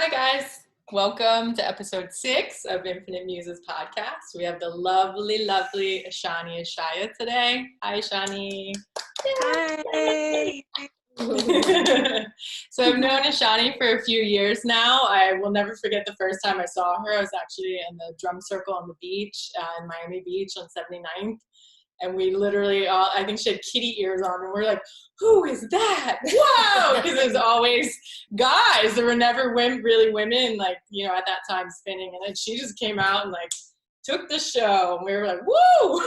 Hi guys, welcome to episode 6 of Infinite Muses podcast. We have the lovely Ishani Ishaya today. Hi Ishani. Hi. So I've known Ishani for a few years now. I will never forget the first time I saw her. I was actually in the drum circle on the beach in Miami Beach on 79th. And we literally, I think she had kitty ears on, and we're like, who is that? Whoa! Because it was always guys. There were never really women, like, you know, at that time spinning. And then she just came out and, like, took the show. And we were like, woo!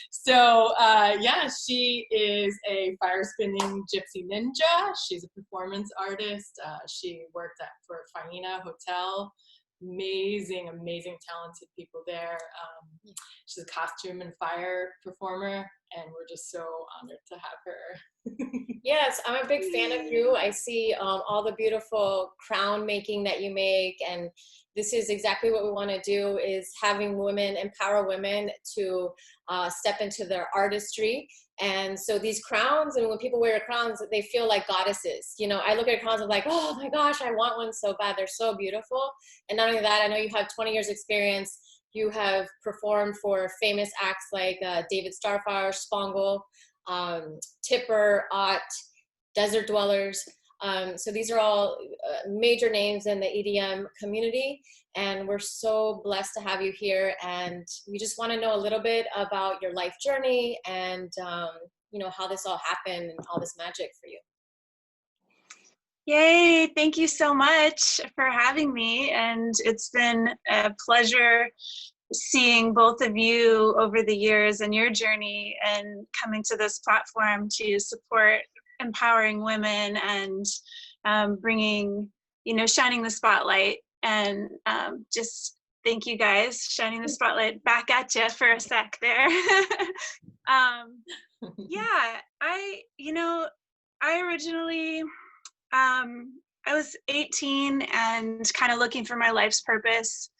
So, yeah, she is a fire spinning gypsy ninja. She's a performance artist. She worked for Faina Hotel. Amazing talented people there. She's a costume and fire performer, and we're just so honored to have her. Yes, I'm a big fan of you. I see all the beautiful crown making that you make, and this is exactly what we want to do, is having women, empower women to step into their artistry. And so these crowns, and when people wear crowns, they feel like goddesses. You know, I look at crowns, I'm like, oh my gosh, I want one so bad. They're so beautiful. And not only that, I know you have 20 years experience. You have performed for famous acts like David Starfire, Spangle, Tipper, Ott, Desert Dwellers. So these are all major names in the EDM community, and we're so blessed to have you here. And we just want to know a little bit about your life journey and you know, how this all happened and all this magic for you. Yay, thank you so much for having me. And it's been a pleasure seeing both of you over the years and your journey, and coming to this platform to support empowering women and bringing, you know, shining the spotlight. And just thank you guys, shining the spotlight back at you for a sec there. Yeah, I originally, I was 18 and kind of looking for my life's purpose.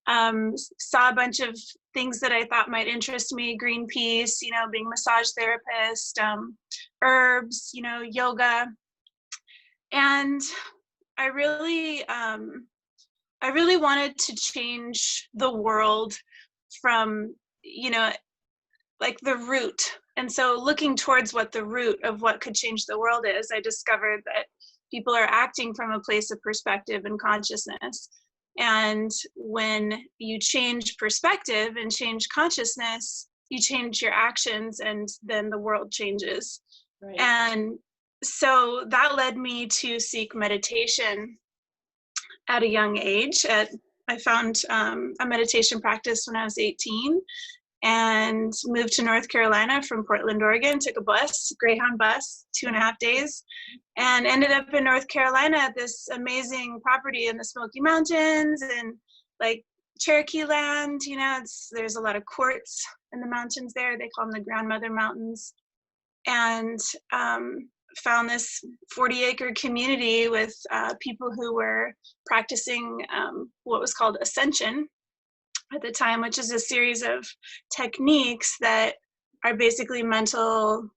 Saw a bunch of things that I thought might interest me: Greenpeace, you know, being a massage therapist, herbs, you know, yoga. And I really wanted to change the world from, you know, like the root. And so looking towards what the root of what could change the world is, I discovered that people are acting from a place of perspective and consciousness. And when you change perspective and change consciousness, you change your actions, and then the world changes. Right. And so that led me to seek meditation at a young age. I found a meditation practice when I was 18 and moved to North Carolina from Portland, Oregon, took a bus, Greyhound bus, 2.5 days, and ended up in North Carolina at this amazing property in the Smoky Mountains and like Cherokee land. You know, there's a lot of quartz in the mountains there. They call them the Grandmother Mountains. And found this 40-acre community with people who were practicing what was called Ascension at the time, which is a series of techniques that are basically mental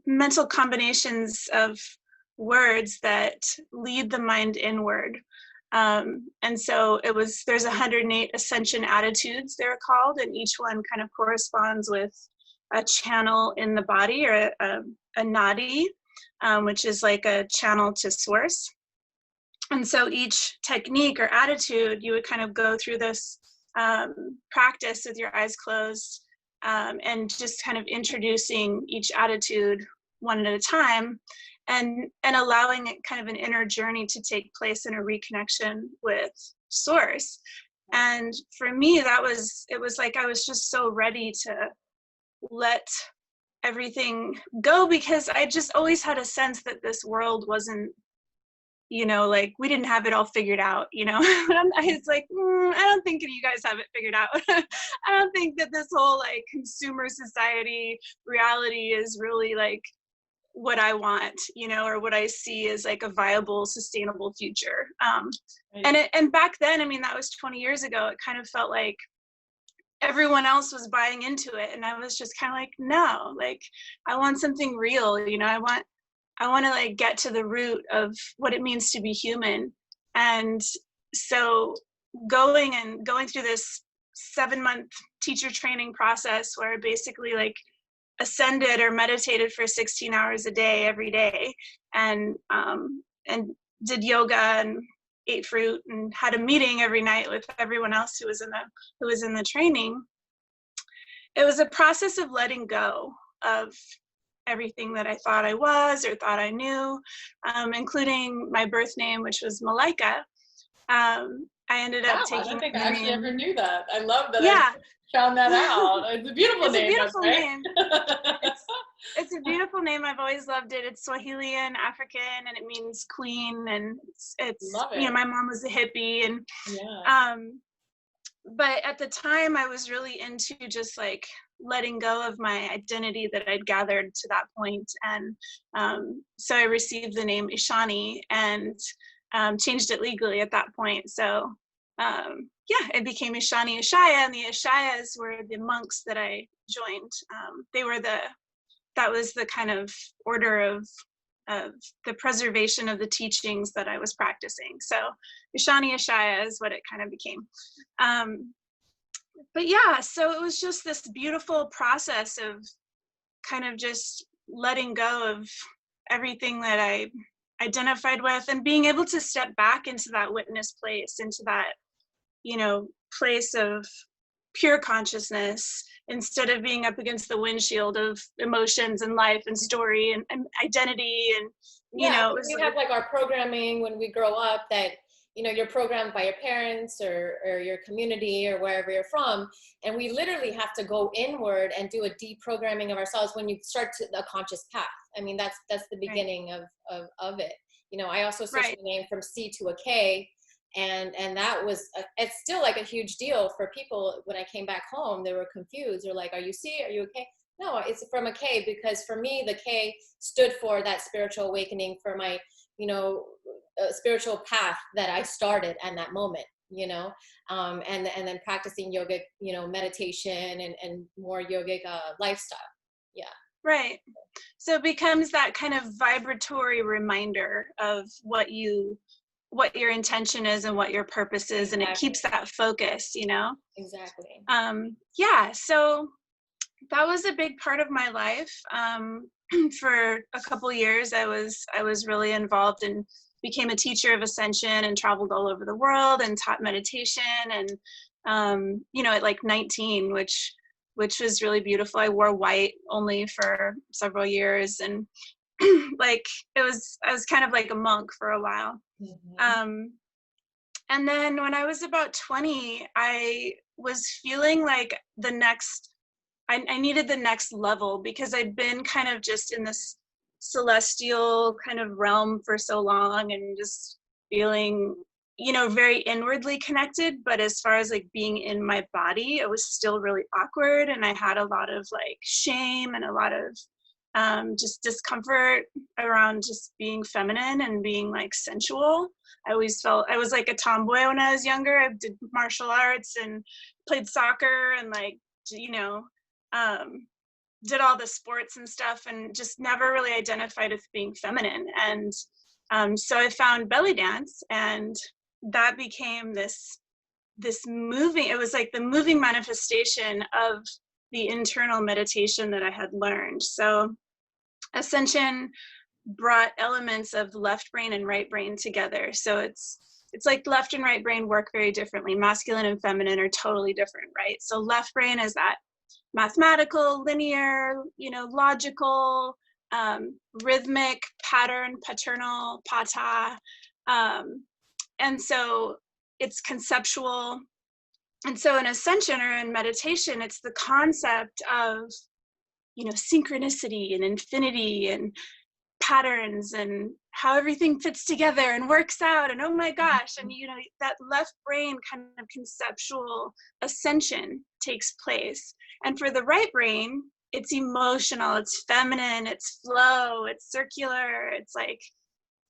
mental combinations of words that lead the mind inward. And so there's 108 ascension attitudes, they're called, and each one kind of corresponds with a channel in the body, or a nadi, which is like a channel to source. And so each technique or attitude, you would kind of go through this practice with your eyes closed, and just kind of introducing each attitude one at a time, and allowing it kind of an inner journey to take place in a reconnection with source. And for me, it was like I was just so ready to let everything go, because I just always had a sense that this world wasn't, you know, like we didn't have it all figured out, you know. It's like, I don't think you guys have it figured out. I don't think that this whole like consumer society reality is really like what I want, you know, or what I see as like a viable, sustainable future. Right. And back then, I mean, that was 20 years ago. It kind of felt like everyone else was buying into it, and I was just kind of like, no, like I want something real, you know. I want I want to like get to the root of what it means to be human. And so going through this 7-month teacher training process where I basically like ascended or meditated for 16 hours a day every day, and did yoga and ate fruit and had a meeting every night with everyone else who was in the training. It was a process of letting go of everything that I thought I was or thought I knew, including my birth name, which was Malaika. I ended up taking. I don't think the I actually name. ever knew that. I love that. Yeah. I found that out. It's a beautiful It's name. a beautiful right? name. It's a beautiful name. I've always loved it. It's Swahilian, African, and it means queen. And it's love it. you know, my mom was a hippie, and yeah. But at the time I was really into just like letting go of my identity that I'd gathered to that point. And so I received the name Ishani and changed it legally at that point. So yeah, it became Ishani Ishaya, and the Ishayas were the monks that I joined. That was the kind of order of the preservation of the teachings that I was practicing. So Ishani Ishaya is what it kind of became. But yeah, so it was just this beautiful process of kind of just letting go of everything that I identified with, and being able to step back into that witness place, into that, you know, place of pure consciousness, instead of being up against the windshield of emotions and life and story and identity. And you know, it was we have like our programming when we grow up that, you know, you're programmed by your parents or your community or wherever you're from, and we literally have to go inward and do a deprogramming of ourselves when you start to the conscious path. I mean, that's the beginning of it. You know, I also switched my name from C to a K, and that was it's still like a huge deal for people. When I came back home, they were confused. They're like, "Are you C? Are you a K?" No, it's from a K, because for me the K stood for that spiritual awakening, for my, you know, spiritual path that I started at that moment, you know, and then practicing yoga, you know, meditation and more yogic lifestyle. Yeah. Right. So it becomes that kind of vibratory reminder of what your intention is and what your purpose is. And it keeps that focus, you know? Exactly. Yeah. So that was a big part of my life. For a couple years, I was really involved and became a teacher of ascension and traveled all over the world and taught meditation. And, you know, at like 19, which was really beautiful. I wore white only for several years. And like, I was kind of like a monk for a while. Mm-hmm. And then when I was about 20, I was feeling like I needed the next level, because I'd been kind of just in this celestial kind of realm for so long and just feeling, you know, very inwardly connected. But as far as like being in my body, it was still really awkward. And I had a lot of like shame and a lot of just discomfort around just being feminine and being like sensual. I always felt I was like a tomboy when I was younger. I did martial arts and played soccer and like, you know, did all the sports and stuff, and just never really identified with being feminine. And so I found belly dance, and that became this moving, it was like the moving manifestation of the internal meditation that I had learned. So Ascension brought elements of left brain and right brain together. So it's like left and right brain work very differently. Masculine and feminine are totally different, right? So left brain is that mathematical, linear, you know, logical, rhythmic, pattern, paternal, pata. And so it's conceptual. And so in ascension or in meditation, it's the concept of, you know, synchronicity and infinity and patterns and how everything fits together and works out. And oh my gosh, and you know, that left brain kind of conceptual ascension takes place. And for the right brain, it's emotional, it's feminine, it's flow, it's circular, it's like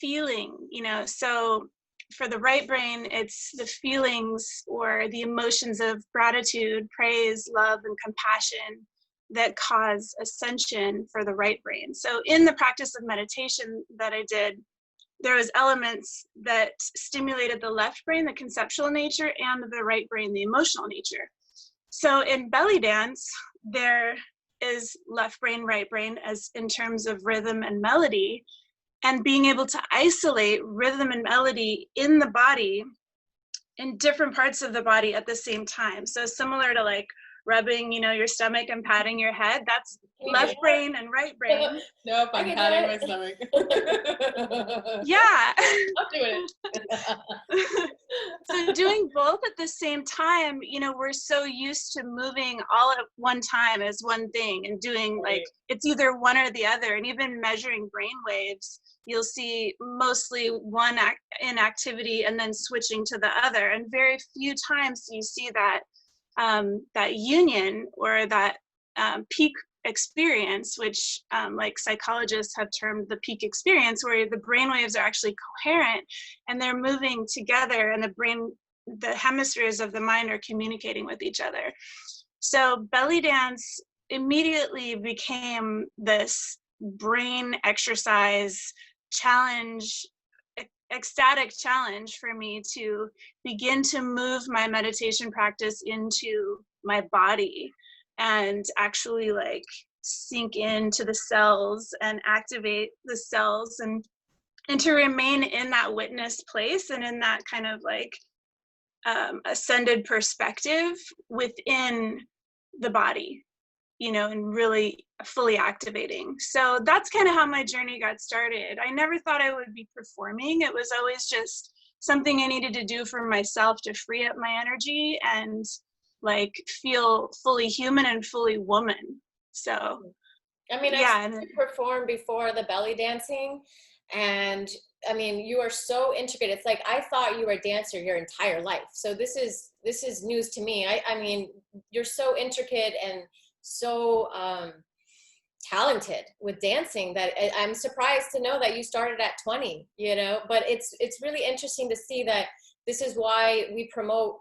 feeling, you know. So for the right brain, it's the feelings or the emotions of gratitude, praise, love, and compassion. that cause ascension for the right brain. So in the practice of meditation that I did, there was elements that stimulated the left brain, the conceptual nature, and the right brain, the emotional nature. So in belly dance, there is left brain, right brain, as in terms of rhythm and melody, and being able to isolate rhythm and melody in the body, in different parts of the body at the same time. So similar to like rubbing, your stomach and patting your head, that's left brain and right brain. Nope, I'm patting my stomach. Yeah. I'm doing it. So doing both at the same time, we're so used to moving all at one time as one thing and doing like, it's either one or the other. And even measuring brain waves, you'll see mostly one in activity and then switching to the other. And very few times do you see that that union or that peak experience, which like psychologists have termed the peak experience, where the brain waves are actually coherent and they're moving together, and the hemispheres of the mind are communicating with each other. So belly dance immediately became this brain exercise challenge, ecstatic challenge for me to begin to move my meditation practice into my body and actually like sink into the cells and activate the cells, and to remain in that witness place and in that kind of like ascended perspective within the body, and really fully activating. So that's kind of how my journey got started. I never thought I would be performing. It was always just something I needed to do for myself to free up my energy and like feel fully human and fully woman. So I mean, yeah, I've performed before the belly dancing, and I mean, you are so intricate. It's like I thought you were a dancer your entire life. So this is news to me. I mean, you're so intricate and so talented with dancing that I'm surprised to know that you started at 20. But it's really interesting to see that this is why we promote,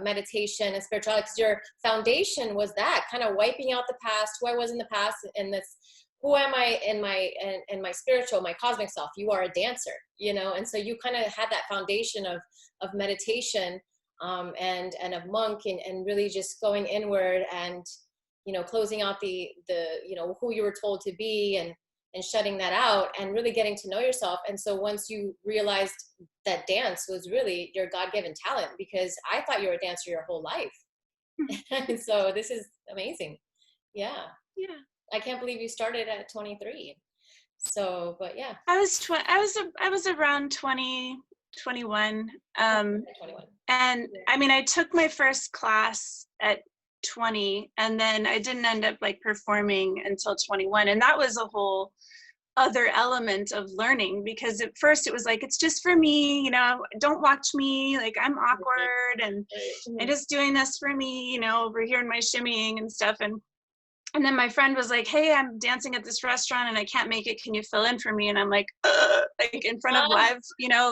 meditation and spirituality, because your foundation was that kind of wiping out the past, who I was in the past, and this, who am I in my spiritual, my cosmic self. You are a dancer, and so you kind of had that foundation of meditation and of monk and really just going inward and, closing out the who you were told to be and shutting that out and really getting to know yourself. And so once you realized that dance was really your God-given talent, because I thought you were a dancer your whole life. And so this is amazing. Yeah. I can't believe you started at 23. So, but yeah. I was around 20, 21. 21. And I mean, I took my first class at 20, and then I didn't end up like performing until 21. And that was a whole other element of learning, because at first it was like, it's just for me, don't watch me, like I'm awkward and I'm just doing this for me, over here in my shimmying and stuff. And then my friend was like, hey, I'm dancing at this restaurant and I can't make it. Can you fill in for me? And I'm like in front of live,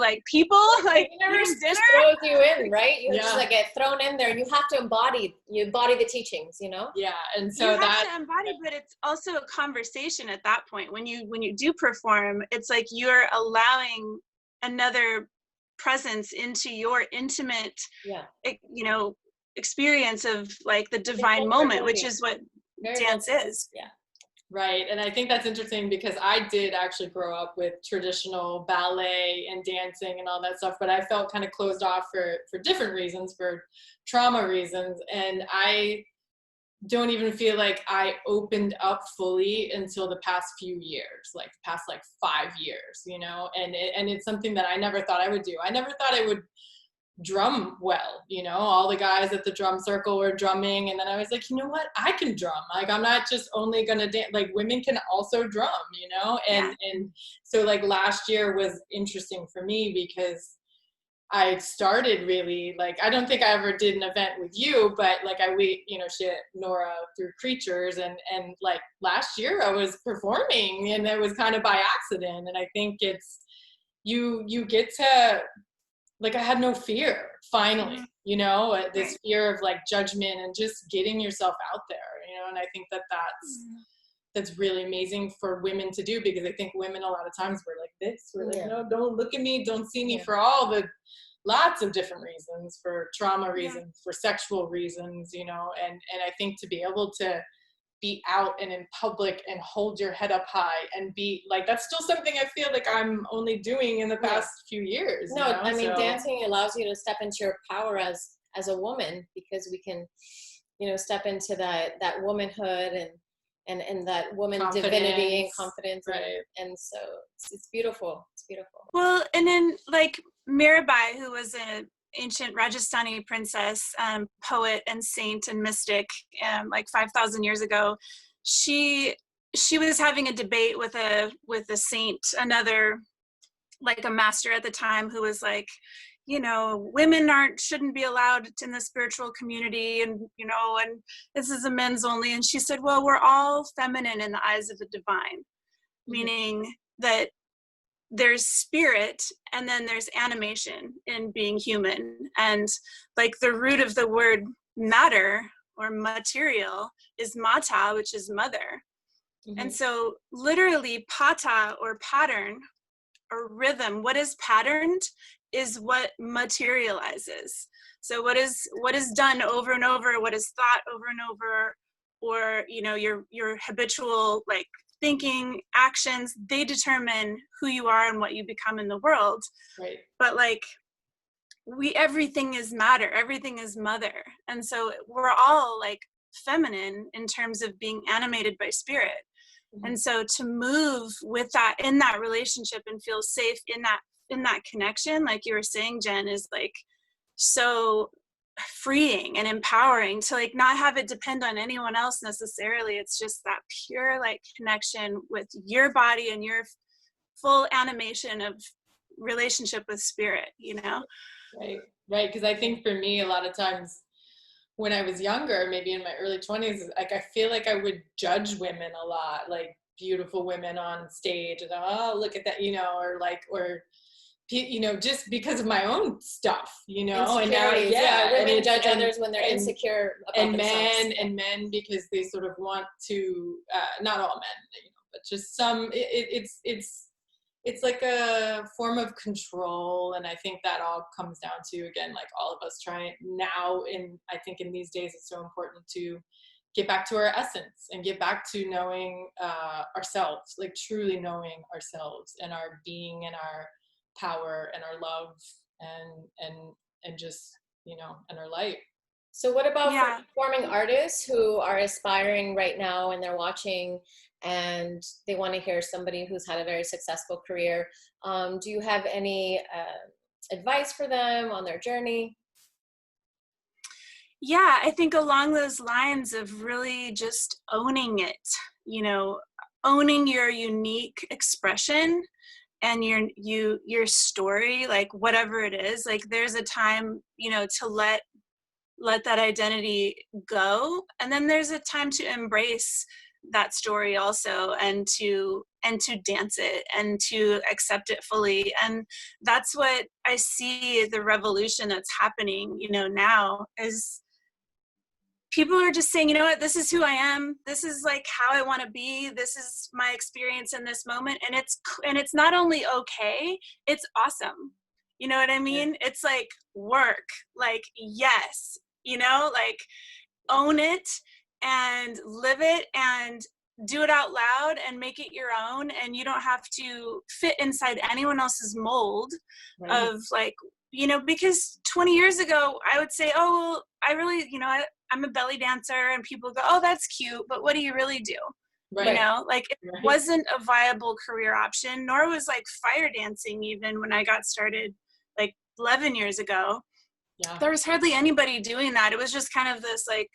like people, like just throws you in, right? You just like get thrown in there, and you have to embody the teachings, Yeah, and so you have to embody, but it's also a conversation at that point. When you do perform, it's like you're allowing another presence into your intimate, experience of like the divine moment, which is what dance is. Yeah. Right. And I think that's interesting, because I did actually grow up with traditional ballet and dancing and all that stuff, but I felt kind of closed off for different reasons, for trauma reasons. And I don't even feel like I opened up fully until the past few years, like the past 5 years, and it's something that I never thought I would do. I never thought I would drum well, all the guys at the drum circle were drumming, and then I was like, you know what, I can drum. Like, I'm not just only gonna dance, like women can also drum, and so like last year was interesting for me, because I started really, like, I don't think I ever did an event with you, but like she had Nora through Creatures, and like last year I was performing, and it was kind of by accident. And I think it's you get to, like, I had no fear finally, you know, this Right. fear of like judgment and just getting yourself out there, you know. And I think that that's really amazing for women to do, because I think women a lot of times we're like this, we're like, no, don't look at me, don't see me, for all the lots of different reasons, for trauma reasons, for sexual reasons, you know. And I think to be able to be out and in public and hold your head up high and be like, that's still something I feel like I'm only doing in the past few years. No, you know? I mean, So, dancing allows you to step into your power as a woman, because we can, you know, step into that womanhood and that woman divinity and confidence. Right. And so it's beautiful. It's beautiful. Well, and then like Mirabai, who was an ancient Rajasthani princess, poet and saint and mystic, like 5,000 years ago, she was having a debate with a saint, another, like a master at the time, who was like, you know, women shouldn't be allowed in the spiritual community, and you know, and this is a men's only. And she said, well, we're all feminine in the eyes of the divine, meaning that there's spirit and then there's animation in being human. And like the root of the word matter or material is mata, which is mother. And so literally pata, or pattern or rhythm, what is patterned is what materializes. So what is done over and over, what is thought over and over, or you know, your habitual like thinking, actions, they determine who you are and what you become in the world. Right. But like everything is matter, everything is mother. And so we're all like feminine in terms of being animated by spirit. And so to move with that, in that relationship, and feel safe in that connection, like you were saying, Jen, is like so freeing and empowering to like not have it depend on anyone else necessarily. It's just that pure like connection with your body and your full animation of relationship with spirit, you know? Right. Because I think for me, a lot of times when I was younger, maybe in my early 20s, like I feel like I would judge women a lot, like beautiful women on stage, and oh, look at that, you know, or you know, just because of my own stuff, you know. And now, women judge others when they're insecure about themselves. And men because they sort of want to, not all men, you know, but just some. It's like a form of control, and I think that all comes down to, again, like all of us trying now. I think in these days it's so important to get back to our essence and get back to knowing ourselves, like truly knowing ourselves and our being and our power and our love and just, you know, and our light. So what about performing artists who are aspiring right now and they're watching and they want to hear somebody who's had a very successful career? Do you have any advice for them on their journey? Yeah, I think along those lines of really just owning it, you know, owning your unique expression and your story, like whatever it is. Like there's a time, you know, to let that identity go, and then there's a time to embrace that story also, and to dance it and to accept it fully. And that's what I see the revolution that's happening, you know, now, is people are just saying, you know what, this is who I am, this is like how I want to be, this is my experience in this moment. And it's not only okay, it's awesome. You know what I mean? It's like work, like, yes, you know, like own it and live it and do it out loud and make it your own. And you don't have to fit inside anyone else's mold of like, you know, because 20 years ago I would say, oh, well, I really, you know, I'm a belly dancer, and people go, oh, that's cute, but what do you really do? You know, like it wasn't a viable career option, nor was like fire dancing even when I got started like 11 years ago. There was hardly anybody doing that. It was just kind of this like,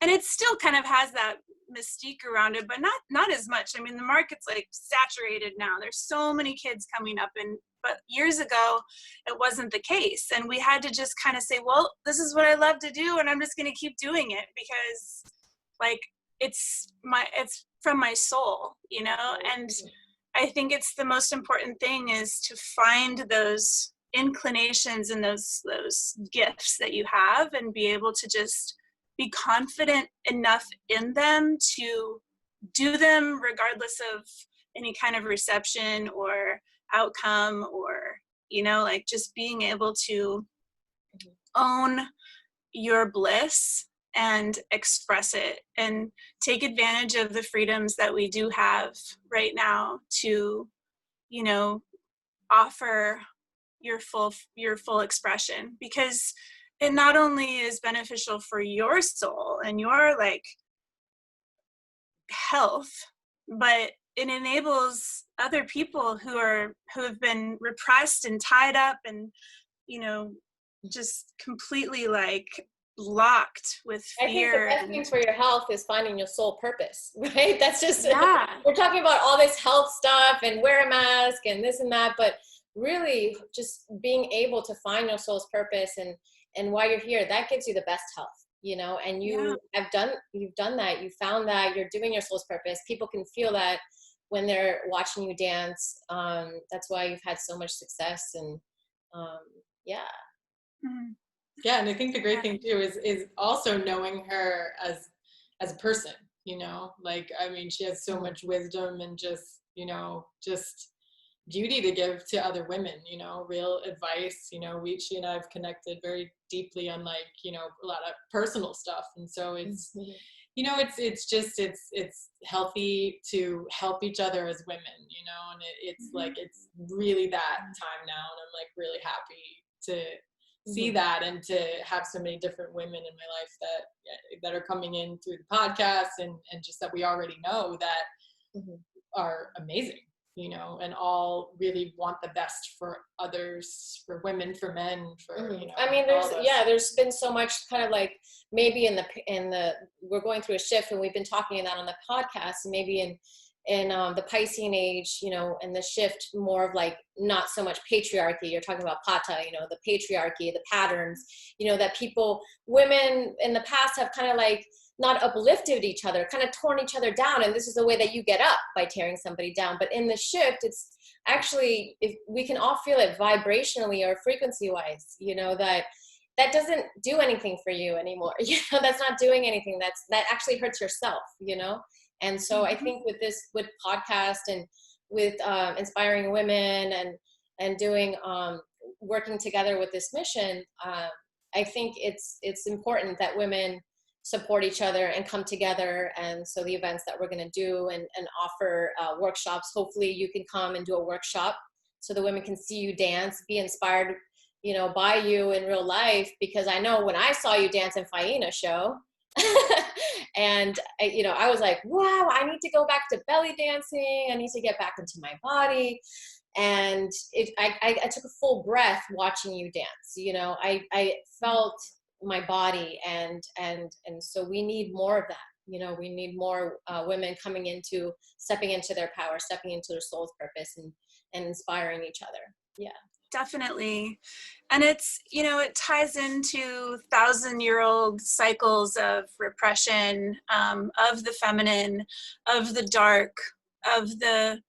and it still kind of has that mystique around it, but not as much. I mean, the market's like saturated now. There's so many kids coming up, but years ago it wasn't the case. And we had to just kind of say, well, this is what I love to do, and I'm just going to keep doing it because like it's from my soul, you know. And I think it's the most important thing is to find those inclinations and those gifts that you have, and be able to just be confident enough in them to do them regardless of any kind of reception or outcome, or, you know, like just being able to own your bliss and express it and take advantage of the freedoms that we do have right now to, you know, offer your full expression, because it not only is beneficial for your soul and your like health, but it enables other people who have been repressed and tied up and, you know, just completely like locked with fear. I think the best thing for your health is finding your soul purpose, right? That's just, yeah. We're talking about all this health stuff and wear a mask and this and that, but really just being able to find your soul's purpose and why you're here, that gives you the best health, you know, and you've done that, you found that, you're doing your soul's purpose. People can feel that when they're watching you dance. That's why you've had so much success. And yeah. Mm-hmm. Yeah, and I think the great thing too is also knowing her as a person, you know, like, I mean, she has so much wisdom and just, you know, just beauty to give to other women, you know, real advice. You know, she and I have connected very deeply on, like, you know, a lot of personal stuff. And so it's, you know, it's healthy to help each other as women, you know, and it's like, it's really that time now. And I'm like really happy to see that and to have so many different women in my life that are coming in through the podcast and just that we already know that are amazing, you know, and all really want the best for others, for women, for men, for, you know, I mean, there's been so much kind of like, maybe in the we're going through a shift, and we've been talking about on the podcast, maybe in the Piscean age, you know, and the shift more of like, not so much patriarchy. You're talking about pata, you know, the patriarchy, the patterns, you know, that women in the past have kind of like not uplifted each other, kind of torn each other down. And this is the way that you get up, by tearing somebody down. But in the shift, it's actually, if we can all feel it vibrationally or frequency wise, you know, that doesn't do anything for you anymore. You know, that's not doing anything. That actually hurts yourself, you know? And so I think with podcast and with inspiring women and doing, working together with this mission, I think it's important that women support each other and come together. And so the events that we're going to do and offer workshops, hopefully you can come and do a workshop so the women can see you dance, be inspired, you know, by you in real life. Because I know when I saw you dance in Faina show, and you know, I was like, wow, I need to go back to belly dancing. I need to get back into my body. And I took a full breath watching you dance. You know, I felt my body, and so we need more of that. You know, we need more women stepping into their power, stepping into their soul's purpose, and inspiring each other. Yeah. Definitely. And it's, you know, it ties into 1,000-year-old cycles of repression, of the feminine, of the dark, of the,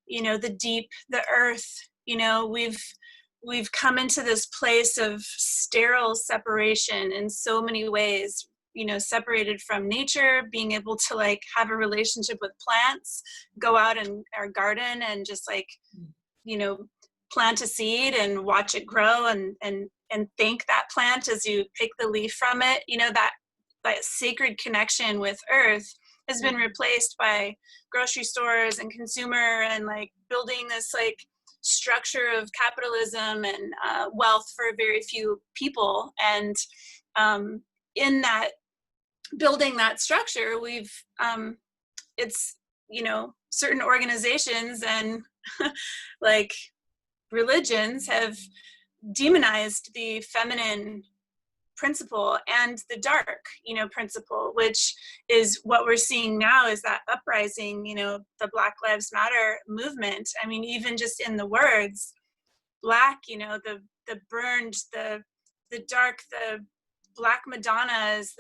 you know, the deep, the earth. You know, we've come into this place of sterile separation in so many ways, you know, separated from nature, being able to like have a relationship with plants, go out in our garden and just like, you know, plant a seed and watch it grow and thank that plant as you pick the leaf from it. You know, that sacred connection with earth has been replaced by grocery stores and consumer and like building this like structure of capitalism and wealth for very few people. And in that, building that structure, we've it's, you know, certain organizations and like religions have demonized the feminine principle and the dark, you know, principle, which is what we're seeing now, is that uprising, you know, the Black Lives Matter movement. I mean, even just in the words, black, you know, the burned, the dark, the Black Madonna is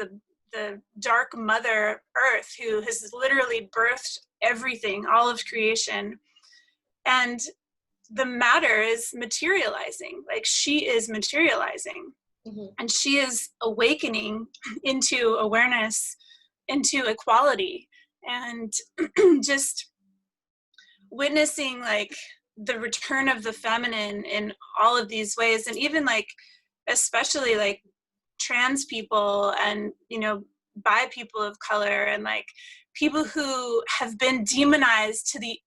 the dark mother earth who has literally birthed everything, all of creation. And the matter is materializing. Like, she is materializing, and she is awakening into awareness, into equality, and just witnessing like the return of the feminine in all of these ways. And even like, especially like trans people and, you know, bi people of color, and like people who have been demonized to the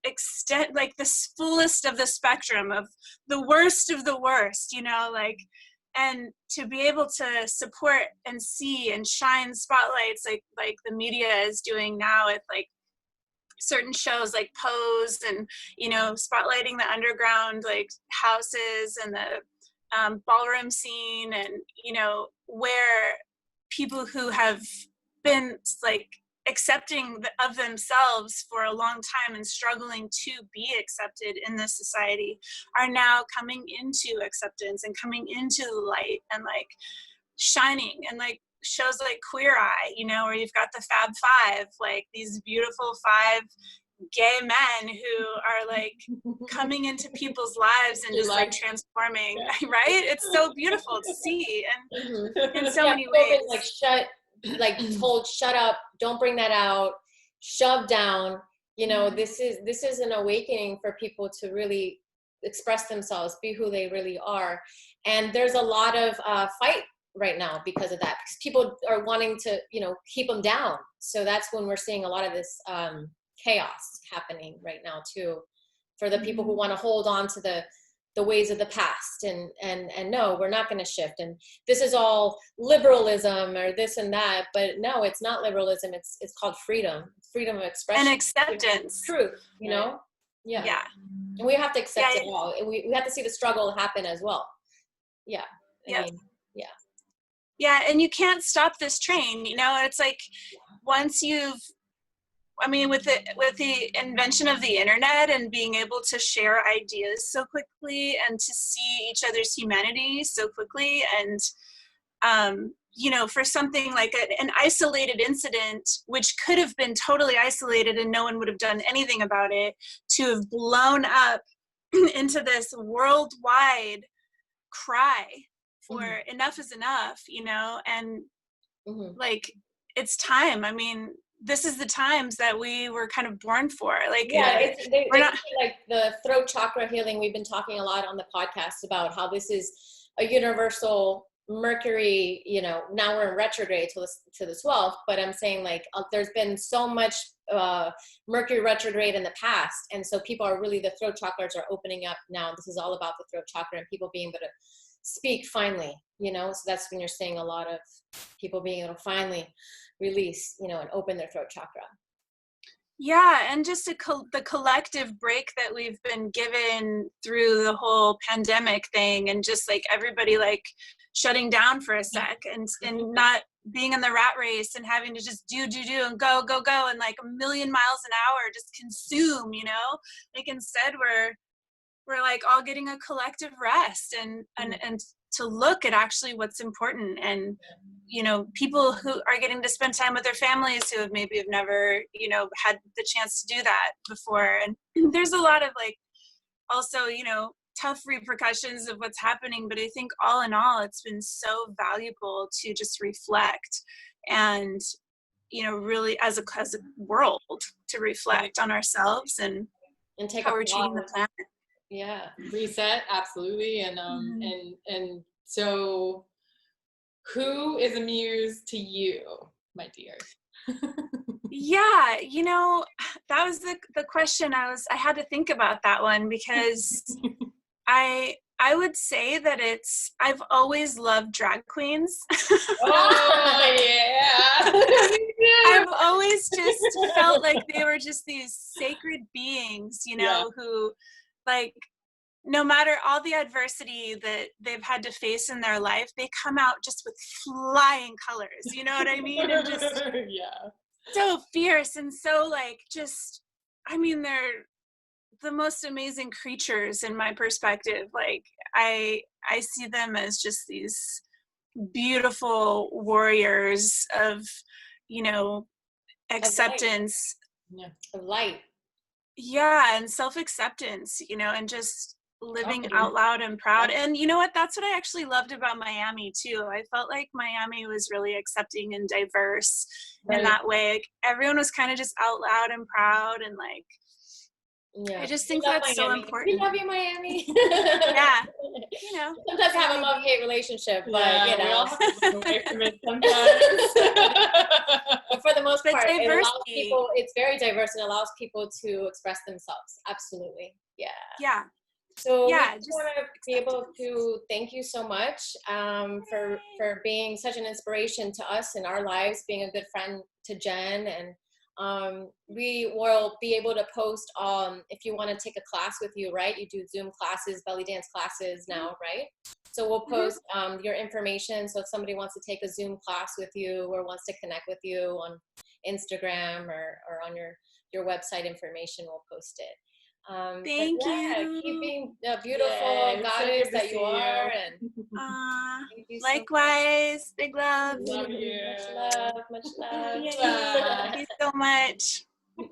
extent, like the fullest of the spectrum, of the worst of the worst, you know, like, and to be able to support and see and shine spotlights like the media is doing now with like certain shows like Pose, and, you know, spotlighting the underground like houses and the ballroom scene, and, you know, where people who have been like accepting of themselves for a long time and struggling to be accepted in this society are now coming into acceptance and coming into the light and like shining. And like shows like Queer Eye, you know, where you've got the Fab Five, like these beautiful 5 gay men who are like coming into people's lives and just like transforming, right? It's so beautiful to see, and in so many ways. Like told, shut up, don't bring that out, shoved down. You know, this is an awakening for people to really express themselves, be who they really are. And there's a lot of fight right now because of that, because people are wanting to, you know, keep them down. So that's when we're seeing a lot of this chaos happening right now too, for the people who want to hold on to the ways of the past and no, we're not going to shift, and this is all liberalism or this and that. But no, it's not liberalism. It's called freedom of expression and acceptance, truth, you know. Yeah And we have to accept it all. We have to see the struggle happen as well. I mean, and you can't stop this train, you know. It's like once you've, I mean, with the invention of the internet and being able to share ideas so quickly and to see each other's humanity so quickly, and you know, for something like an isolated incident, which could have been totally isolated and no one would have done anything about it, to have blown up into this worldwide cry for enough is enough, you know. And like, it's time. I mean, this is the times that we were kind of born for. Like, we're not like the throat chakra healing. We've been talking a lot on the podcast about how this is a universal Mercury, you know, now we're in retrograde to the 12th, but I'm saying like there's been so much Mercury retrograde in the past, and so people are really, the throat chakras are opening up now. This is all about the throat chakra and people being able to speak finally, you know. So that's when you're seeing a lot of people being able to finally release, you know, and open their throat chakra. And just the collective break that we've been given through the whole pandemic thing, and just like everybody like shutting down for a sec, and not being in the rat race and having to just do and go and like a million miles an hour just consume, you know. Like instead we're like all getting a collective rest and to look at actually what's important, and, you know, people who are getting to spend time with their families who have never, you know, had the chance to do that before. And there's a lot of like also, you know, tough repercussions of what's happening, but I think all in all it's been so valuable to just reflect and, you know, really as a world to reflect on ourselves and take how we're treating the planet. Reset, absolutely. And and so who is a muse to you, my dear? You know, that was the question. I had to think about that one, because I would say that I've always loved drag queens. Oh yeah. I've always just felt like they were just these sacred beings, you know, who, like, no matter all the adversity that they've had to face in their life, they come out just with flying colors, you know what I mean? And just so fierce and so like, just, I mean, they're the most amazing creatures in my perspective. Like I see them as just these beautiful warriors of, you know, acceptance. Of light. Yeah, and self-acceptance, you know, and just living Okay. out loud and proud. And you know what? That's what I actually loved about Miami too. I felt like Miami was really accepting and diverse in Right. that way. Like, everyone was kind of just out loud and proud, and like, Yeah. I just We think love that's so Miami. important. We love you, Miami. Yeah, you know. Sometimes have a love-hate relationship, but Yeah, you we know. all have to move away from it sometimes. But for the most But part, it allows diversity. people, it's very diverse and allows people to express themselves. Absolutely. Yeah. Yeah. So Yeah, we just want to be able to thank you so much for being such an inspiration to us in our lives, being a good friend to Jen, and we will be able to post if you want to take a class with you, right? You do Zoom classes, belly dance classes now, right? So we'll post your information. So if somebody wants to take a Zoom class with you or wants to connect with you on Instagram or on your website information, we'll post it. Thank you. Keep being the beautiful goddess that you are, and thank you so Likewise, big love. Love you. much love, much love. Yay. Thank you so much.